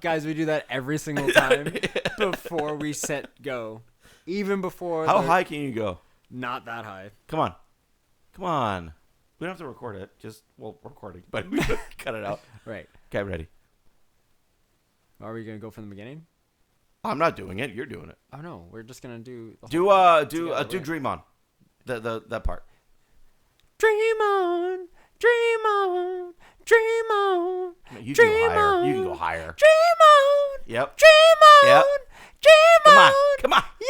Guys, we do that every single time before we set go. Even before. How high can you go? Not that high. Come on. We don't have to record it. We're recording, but we cut it out. Right. Okay, ready. Are we going to go from the beginning? I'm not doing it. You're doing it. Oh, no. We're just going to do the whole Do Dream On. That part. Dream on. Dream on. Dream on. You can go higher. You can go higher. Dream on. Yep. Dream on. Yep. Dream on. Come on. Yeah.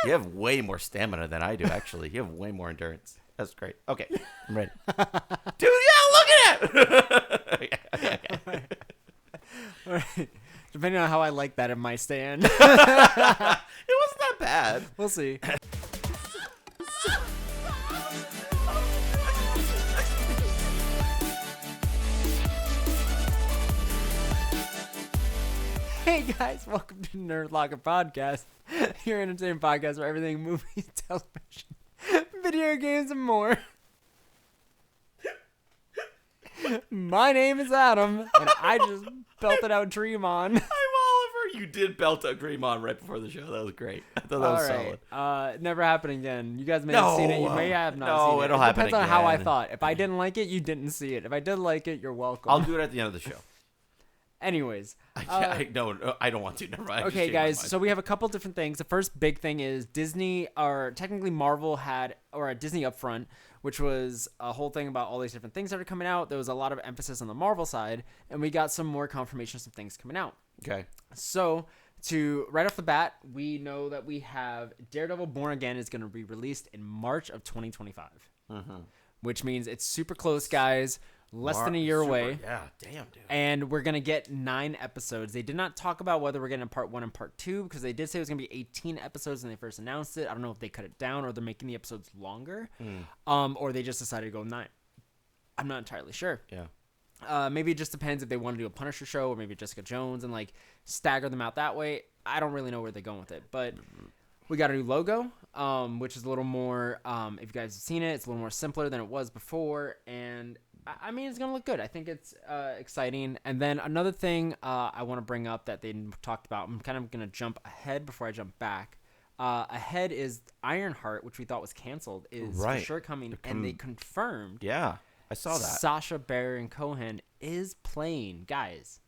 You have way more stamina than I do, actually. You have way more endurance. That's great. Okay, I'm ready. Dude, yeah, look at it! Okay. All right. Depending on how I like that, it might stand. It wasn't that bad. We'll see. Hey guys, welcome to Nerd Locker Podcast, your entertainment podcast where everything movies, television, video games, and more. My name is Adam, and I just belted out Dream On. I'm Oliver. You did belt a Dream On right before the show. That was great. I thought that was solid. Never happen again. You guys may have seen it. You may have not seen it. It'll happen Depends on how I again. thought. If I didn't like it, you didn't see it. If I did like it, you're welcome. I'll do it at the end of the show. Anyways. I don't want to. Never mind. Okay, guys, so we have a couple different things. The first big thing is Disney, or technically Marvel had, or a Disney Upfront, which was a whole thing about all these different things that are coming out. There was a lot of emphasis on the Marvel side, and we got some more confirmation of some things coming out. Okay. So, right off the bat, we know that we have Daredevil Born Again is going to be released in March of 2025, which means it's super close, guys. Less than a year away. Yeah, damn, dude. And we're going to get 9 episodes. They did not talk about whether we're getting part 1 and part 2 because they did say it was going to be 18 episodes when they first announced it. I don't know if they cut it down or they're making the episodes longer, or they just decided to go 9. I'm not entirely sure. Yeah. Maybe it just depends if they want to do a Punisher show or maybe Jessica Jones and like stagger them out that way. I don't really know where they're going with it, but we got a new logo, which is a little more, if you guys have seen it, it's a little more simpler than it was before, and I mean, it's going to look good. I think it's exciting. And then another thing I want to bring up that they talked about, I'm kind of going to jump ahead before I jump back. Ahead is Ironheart, which we thought was canceled, is for sure coming. And they confirmed. Yeah, I saw that. Sacha Baron Cohen is playing, guys,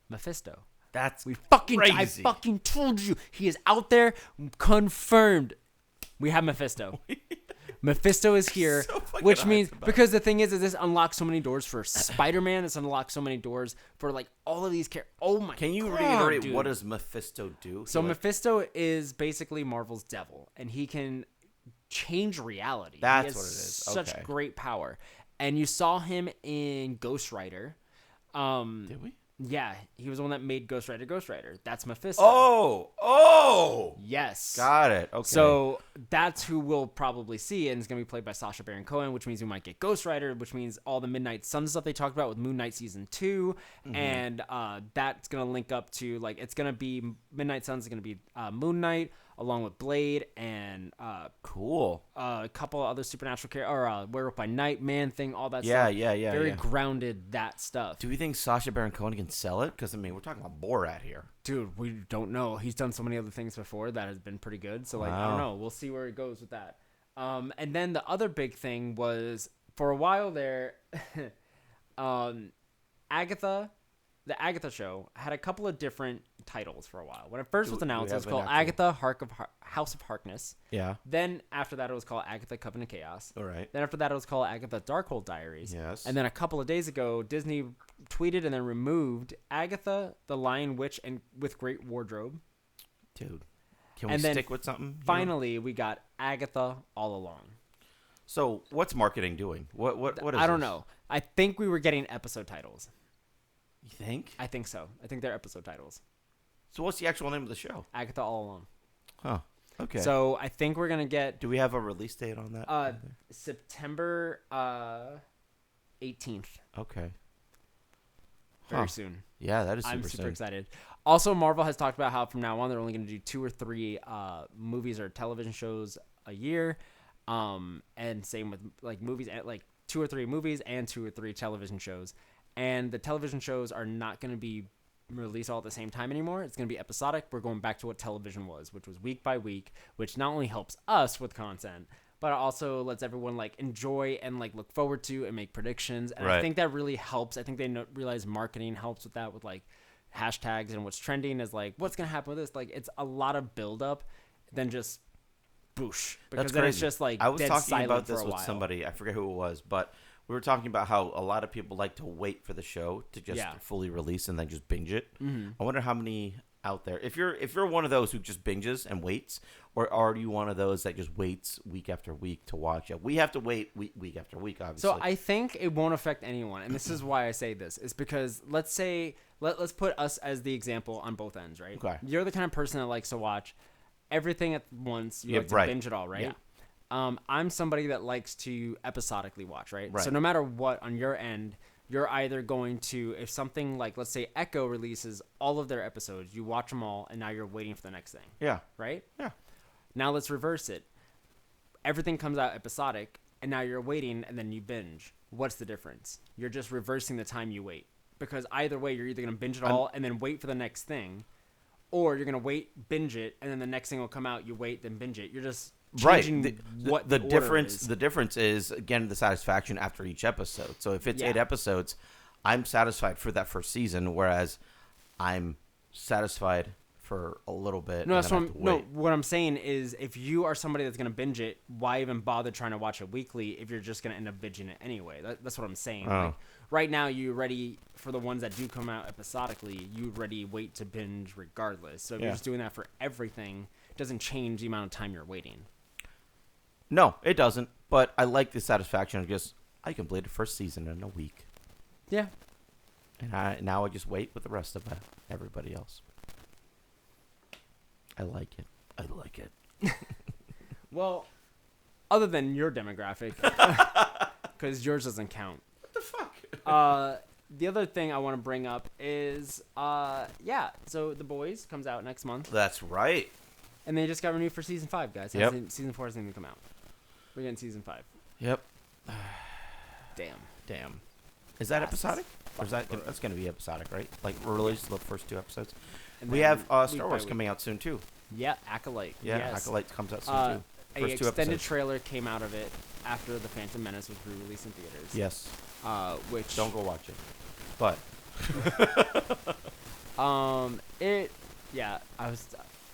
Mephisto. That's crazy. I fucking told you. He is out there, confirmed. We have Mephisto. Mephisto is here, which means, because the thing is this unlocks so many doors for Spider-Man. This unlocks so many doors for like all of these characters. Oh my god! Can you reiterate what does Mephisto do? So Mephisto is basically Marvel's devil, and he can change reality. That's what it is. Such great power, and you saw him in Ghost Rider. Did we? Yeah, he was the one that made Ghost Rider. That's Mephisto. Oh! Yes. Got it. Okay. So that's who we'll probably see, and it's going to be played by Sacha Baron Cohen, which means we might get Ghost Rider, which means all the Midnight Suns stuff they talked about with Moon Knight Season 2, and that's going to link up to, like, it's going to be, Midnight Suns is going to be Moon Knight, along with Blade, and cool. A couple of other supernatural characters, or Werewolf by Night, Man Thing, all that stuff. Yeah. Very grounded, that stuff. Do we think Sacha Baron Cohen can sell it? Because, I mean, we're talking about Borat here. Dude, we don't know. He's done so many other things before that has been pretty good. So, like, I don't know. We'll see where it goes with that. And then the other big thing was, for a while there, the Agatha show had a couple of different titles for a while. When it first was announced, it was called Agatha House of Harkness. Yeah. Then after that, it was called Agatha Covenant of Chaos. All right. Then after that, it was called Agatha Darkhold Diaries. Yes. And then a couple of days ago, Disney tweeted and then removed Agatha the Lion Witch and with Great Wardrobe. Dude, can we stick with something? Finally, we got Agatha All Along. So what's marketing doing? What is I don't know. I think we were getting episode titles. You think? I think so. I think they're episode titles. So what's the actual name of the show? Agatha All Along. Huh. Okay. So I think we're going to get... Do we have a release date on that? September 18th. Okay. Very soon. Yeah, that is super I'm super soon. excited. Also, Marvel has talked about how from now on they're only going to do 2 or 3 movies or television shows a year. And same with like movies, like 2 or 3 movies and 2 or 3 television shows. And the television shows are not going to be released all at the same time anymore. It's going to be episodic. We're going back to what television was, which was week by week, which not only helps us with content, but also lets everyone like enjoy and like look forward to and make predictions. And I think that really helps. I think they realize marketing helps with that, with like hashtags and what's trending is like, what's going to happen with this? Like, it's a lot of buildup than just boosh. Because then it's just like I was dead talking silent about for this a with while. somebody. I forget who it was, but we were talking about how a lot of people like to wait for the show to just fully release and then just binge it. Mm-hmm. I wonder how many out there. If you're one of those who just binges and waits, or are you one of those that just waits week after week to watch it? We have to wait week after week, obviously. So I think it won't affect anyone, and this is why I say this. Is because let's say let's put us as the example on both ends, right? Okay. You're the kind of person that likes to watch everything at once. You like to binge it all, right? Yeah. I'm somebody that likes to episodically watch, right? Right. So no matter what on your end, you're either going to, if something like, let's say Echo releases all of their episodes, you watch them all, and now you're waiting for the next thing. Yeah. Right? Yeah. Now let's reverse it. Everything comes out episodic, and now you're waiting, and then you binge. What's the difference? You're just reversing the time you wait. Because either way, you're either going to binge it all and then wait for the next thing, or you're going to wait, binge it, and then the next thing will come out, you wait, then binge it. You're just changing what the difference is. The difference is, again, the satisfaction after each episode. So if it's 8 episodes, I'm satisfied for that first season, whereas I'm satisfied for a little bit. No, that's what I'm saying is, if you are somebody that's going to binge it, why even bother trying to watch it weekly if you're just going to end up binging it anyway? That's what I'm saying. Oh. Like, right now, you're ready for the ones that do come out episodically. You already wait to binge regardless. So if you're just doing that for everything, it doesn't change the amount of time you're waiting. No, it doesn't. But I like the satisfaction of just, I completed the first season in a week. Yeah. And now I just wait with the rest of everybody else. I like it. Well, other than your demographic, because yours doesn't count. What the fuck? The other thing I want to bring up is, so The Boys comes out next month. That's right. And they just got renewed for season 5, guys. Yep. Season 4 hasn't even come out. We're getting season 5. Yep. Damn. Is that episodic? Or is that's going to be episodic, right? Like, we're released the first 2 episodes. And We then have Star Wars coming out soon, too. Yeah, Acolyte. Yeah, yes. Acolyte comes out soon, too. A First 2 extended episodes. trailer came out of it after The Phantom Menace was re-released in theaters. Yes. Which Don't go watch it. But.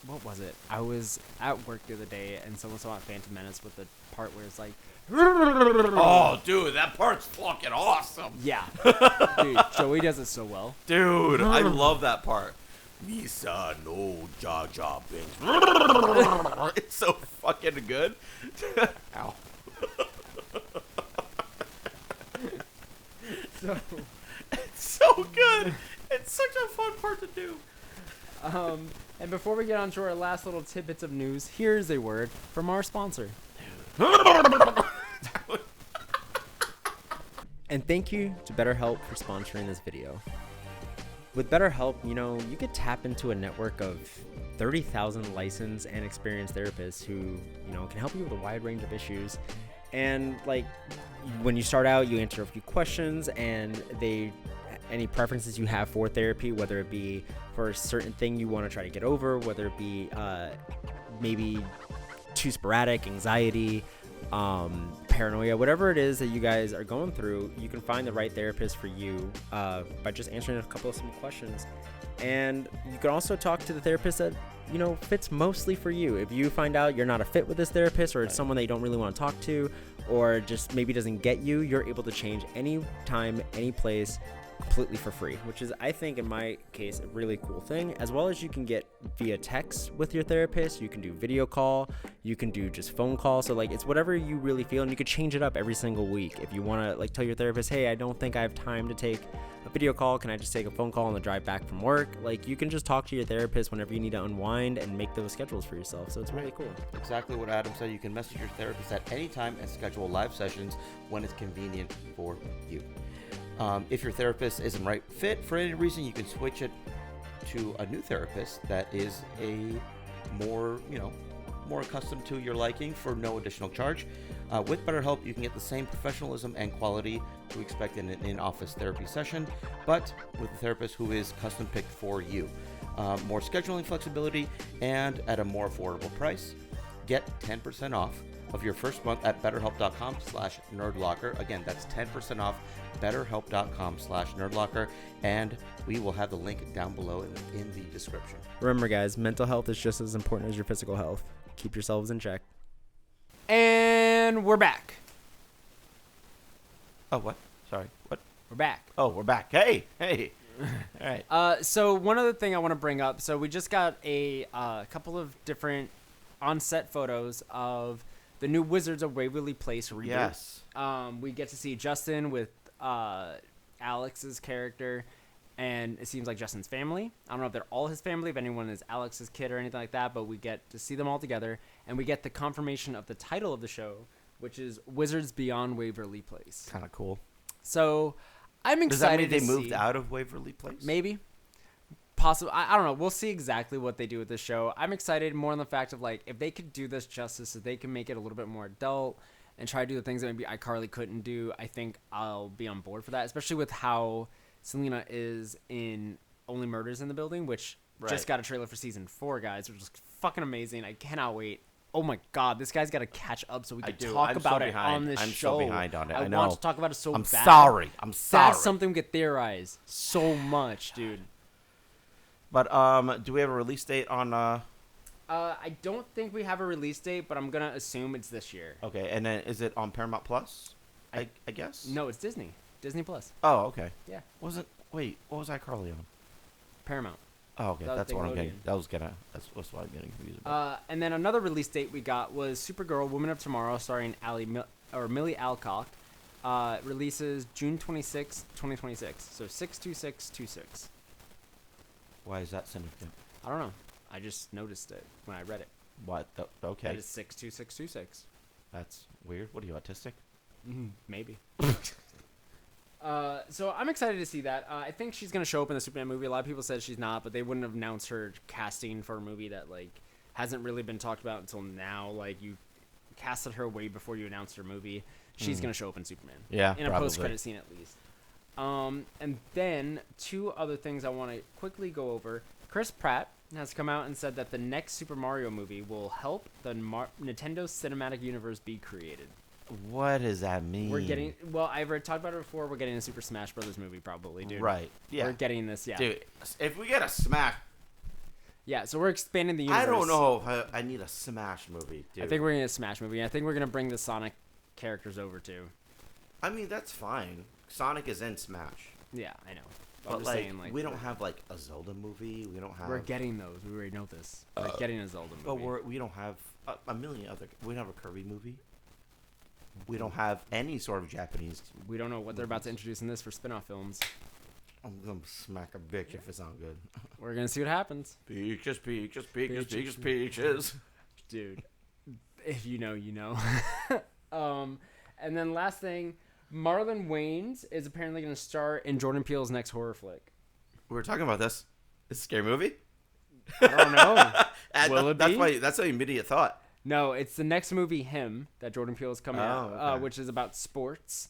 What was it? I was at work the other day, and someone saw Phantom Menace with the part where it's like, Oh, dude, that part's fucking awesome. yeah. Dude, Joey does it so well. Dude, I love that part. Misa no Jar Jar Binks. It's so fucking good. Ow. So, It's so good. It's such a fun part to do. and before we get on to our last little tidbits of news, here's a word from our sponsor. And thank you to BetterHelp for sponsoring this video. With BetterHelp, you could tap into a network of 30,000 licensed and experienced therapists who, can help you with a wide range of issues. And when you start out, you answer a few questions, and any preferences you have for therapy, whether it be for a certain thing you want to try to get over, whether it be maybe too sporadic, anxiety, paranoia, whatever it is that you guys are going through, you can find the right therapist for you by just answering a couple of simple questions. And you can also talk to the therapist that fits mostly for you. If you find out you're not a fit with this therapist, or it's someone that you don't really want to talk to, or just maybe doesn't get you, you're able to change any time, any place, completely for free, which is, I think, in my case, a really cool thing. As well as you can get via text with your therapist, you can do video call, you can do just phone call. So it's whatever you really feel, and you could change it up every single week. If you want to tell your therapist, hey, I don't think I have time to take a video call, can I just take a phone call on the drive back from work? You can just talk to your therapist whenever you need to unwind and make those schedules for yourself. So it's really cool. Exactly what Adam said. You can message your therapist at any time and schedule live sessions when it's convenient for you. If your therapist isn't right fit for any reason, you can switch it to a new therapist that is a more, more accustomed to your liking for no additional charge. With BetterHelp, you can get the same professionalism and quality you expect in an in-office therapy session, but with a therapist who is custom picked for you. More scheduling flexibility and at a more affordable price. Get 10% off of your first month at betterhelp.com/nerdlocker. Again, that's 10% off betterhelp.com/nerdlocker, and we will have the link down below in the description. Remember, guys, mental health is just as important as your physical health. Keep yourselves in check. And we're back. Oh, what? Sorry, what? We're back. Oh, we're back. Hey. All right. So one other thing I want to bring up. So we just got a couple of different on-set photos of the new Wizards of Waverly Place reboot. Yes. We get to see Justin with Alex's character, and it seems like Justin's family. I don't know if they're all his family, if anyone is Alex's kid or anything like that, but we get to see them all together, and we get the confirmation of the title of the show, which is Wizards Beyond Waverly Place. Kind of cool. So I'm excited. Does that mean they moved out of Waverly Place? Maybe. Possible. I don't know. We'll see exactly what they do with this show. I'm excited more on the fact of, like, if they could do this justice, if they can make it a little bit more adult and try to do the things that maybe iCarly couldn't do, I think I'll be on board for that, especially with how Selena is in Only Murders in the Building, which just got a trailer for season 4, guys, which is fucking amazing. I cannot wait. Oh my God, this guy's got to catch up so we can talk about it on this show. I'm so behind on it. I know. I want to talk about it so bad. I'm sorry. That's something we could theorize so much, dude. But do we have a release date on? I don't think we have a release date, but I'm gonna assume it's this year. Okay, and then is it on Paramount Plus? I guess. No, it's Disney. Disney Plus. Oh, okay. Yeah. Wait, what was iCarly on? Paramount. Oh, okay. That's what I'm getting. That's what I'm getting confused about. And then another release date we got was Supergirl: Women of Tomorrow, starring Millie Alcock. Releases June 26, 2026. So 62626. Why is that significant? I don't know. I just noticed it when I read it. What? Okay. That is 62626. That's weird. What are you, autistic? Maybe. So I'm excited to see that. I think she's going to show up in the Superman movie. A lot of people said she's not, but they wouldn't have announced her casting for a movie that, like, hasn't really been talked about until now. Like, you casted her way before you announced her movie. She's going to show up in Superman. Yeah, in a post-credit scene at least. And then two other things I want to quickly go over. Chris Pratt has come out and said that the next Super Mario movie will help the Nintendo Cinematic Universe be created. What does that mean? We're getting... Well, I've talked about it before. We're getting a Super Smash Brothers movie probably, dude. Right. Yeah. We're getting this, yeah. Dude, if we get a Smash... Yeah, so we're expanding the universe. I don't know if I need a Smash movie, dude. I think we're getting a Smash movie. I think we're going to bring the Sonic characters over, too. I mean, that's fine. Sonic is in Smash. Yeah, I know. But, we don't have, like, a Zelda movie. We don't have... We're getting those. We already know this. We're getting a Zelda movie. But we don't have a million other... We don't have a Kirby movie. We don't have any sort of Japanese... We don't know what they're about to introduce in this for spin-off films. I'm going to smack a bitch if it's not good. We're going to see what happens. Peaches, peaches, peaches, peaches, peaches. Dude, if you know, you know. And then last thing... Marlon Wayans is apparently going to star in Jordan Peele's next horror flick. We were talking about this. It's a scary movie? I don't know. Will it be? That's my immediate thought. No, it's the next movie, Him, that Jordan Peele is coming out, okay. which is about sports.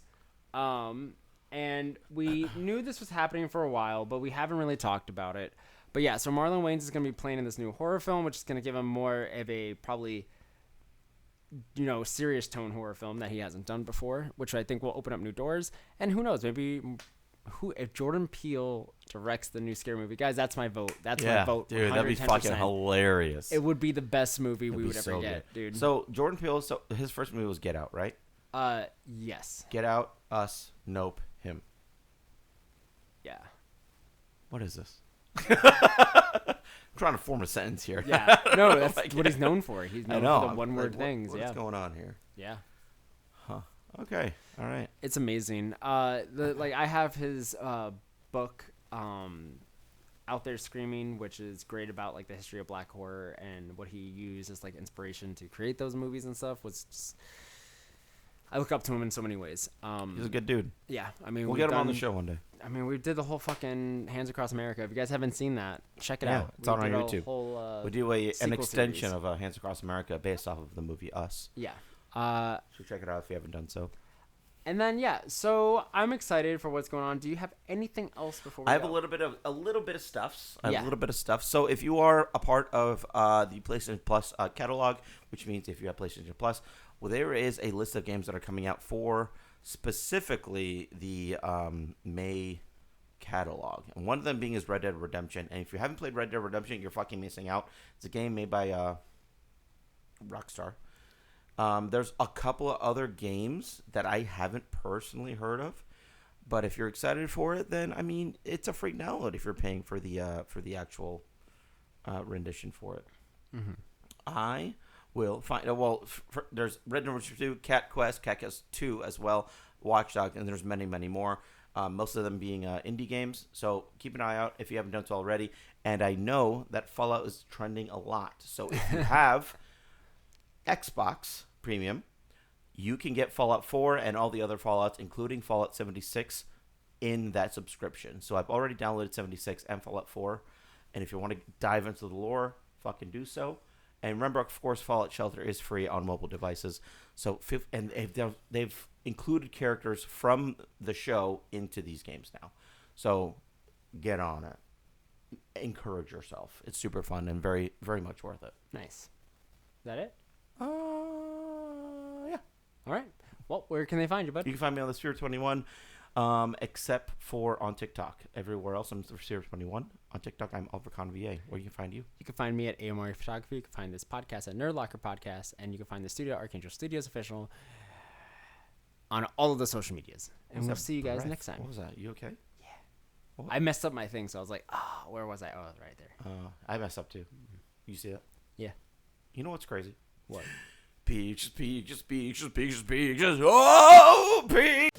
And we knew this was happening for a while, but we haven't really talked about it. But yeah, so Marlon Wayans is going to be playing in this new horror film, which is going to give him more of a probably... serious tone horror film that he hasn't done before, which I think will open up new doors. And who knows, maybe if Jordan Peele directs the new scary movie, guys, that's my vote. That's my vote. Dude, that'd be fucking hilarious. It would be the best movie we would ever get, dude. So Jordan Peele, his first movie was Get Out, right? Yes. Get Out, Us, Nope, Him. Yeah. What is this? I'm trying to form a sentence here. Yeah. No, that's what he's known for. He's known for the one-word things. What's going on here? Yeah. Huh. Okay. All right. It's amazing. I have his book, Out There Screaming, which is great about like the history of black horror and what he used as like inspiration to create those movies and stuff. I look up to him in so many ways. He's a good dude. Yeah, I mean, we'll get him on the show one day. I mean, we did the whole fucking Hands Across America. If you guys haven't seen that, check it Yeah, out. it's on our did a YouTube. Whole, We do an sequel extension series. of Hands Across America based off of the movie Us. Yeah. So check it out if you haven't done so. And then so I'm excited for what's going on. Do you have anything else before we I have go? a little bit of stuff. Yeah. A little bit of stuff. So if you are a part of the PlayStation Plus catalog, which means if you have PlayStation Plus, well, there is a list of games that are coming out for specifically the May catalog, and one of them being is Red Dead Redemption. And if you haven't played Red Dead Redemption, you're fucking missing out. It's a game made by Rockstar. There's a couple of other games that I haven't personally heard of, but if you're excited for it, then I mean it's a free download if you're paying for the actual rendition for it. Mm-hmm. I will find there's Red Dead Redemption 2, Cat Quest 2 as well, Watch Dogs, and there's many more. Most of them being indie games, so keep an eye out if you haven't done so already. And I know that Fallout is trending a lot, so if you have Xbox Premium, you can get Fallout 4 and all the other Fallouts, including Fallout 76, in that subscription. So I've already downloaded 76 and Fallout 4, and if you want to dive into the lore, fucking do so. And remember, of course, Fallout Shelter is free on mobile devices. So and they've included characters from the show into these games now. So get on it. Encourage yourself. It's super fun and very, very much worth it. Nice. Is that it? Yeah. All right. Well, where can they find you, bud? You can find me on the Sphere 21, except for on TikTok. Everywhere else, I'm the Sphere 21. On TikTok, I'm Alvercon VA. Where you can find you? You can find me at AMR Photography. You can find this podcast at Nerd Locker Podcast, and you can find the studio Archangel Studios Official on all of the social medias. And we'll see you guys next time. What was that? You okay? Yeah. What? I messed up my thing, so I was like, where was I? Oh, I was right there. I messed up too. You see that? Yeah. You know what's crazy? What? Peaches. Oh, peaches.